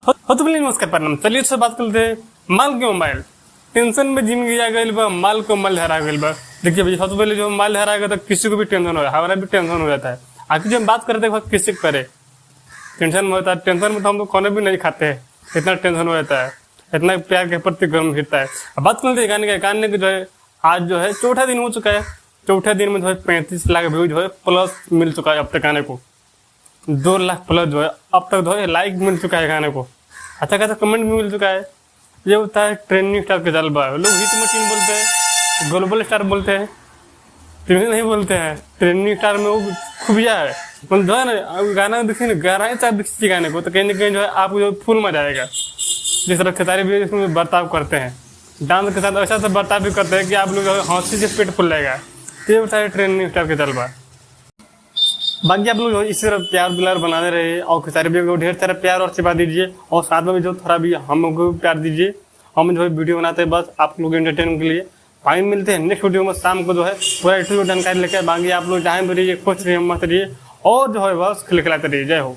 हो तो बोलिए नमस्कार प्रणाम। चलिए से बात करते हैं माल के मोबाइल। टेंशन में जिंदगी आ गई बा, माल को माल हरा गई बा। देखिए भाई, सबसे पहले जो माल हराएगा तो किसी को भी टेंशन हो रहा है, हमारा भी टेंशन हो जाता है। आखिर जब हम बात करते हैं किसी को करे टेंशन में होता है, टेंशन में तो हम लोग खाने भी नहीं खाते हैं, इतना टेंशन हो जाता है, इतना प्यार के प्रति गर्म फिरता है। अब बात करते हैं गाने का। गाने के जो है आज जो है चौथा दिन हो चुका है। चौथे दिन में जो है 35 लाख व्यू जो है प्लस मिल चुका है अब तक गाने को। 2 लाख प्लस जो है अब तक जो है लाइक मिल चुका है गाने को। अच्छा खासा कमेंट भी मिल चुका है। ये होता है ट्रेंडिंग स्टार के जलवा। लोग हिट मशीन बोलते हैं, ग्लोबल स्टार बोलते हैं, ट्रेंडिंग नहीं बोलते हैं। ट्रेंडिंग स्टार में वो खुबिया है, मतलब जो है ना गाना देखिए ना, गा रहे हैं चाहे देखिए गाने को तो कहीं ना कहीं जो है आपको जो फुल मजा आएगा। जिस तरह खेसारी भी इसमें बर्ताव करते हैं, डांस के साथ ऐसा सा बर्ताव भी करते हैं कि आप लोग हंसी से पेट फुल जाएगा। ये होता है ट्रेंडिंग स्टार के जलवा। बाकी आप लोग इसी तरह प्यार दुलार बनाते रहिए और खेसारी भैया को ढेर सारा प्यार और आशीर्वाद दीजिए, और साथ में भी जो थोड़ा भी हम लोग को प्यार दीजिए। हम जो है वीडियो बनाते हैं बस आप लोग एंटरटेनमेंट के लिए। फाइन मिलते हैं नेक्स्ट वीडियो में शाम को जो है पूरा जानकारी लेकर। बाकी आप लोग जहाँ भी रहिए खुश रहिए, मस्त रहिए और जो है बस खिलखिलाते रहिए। जय हो।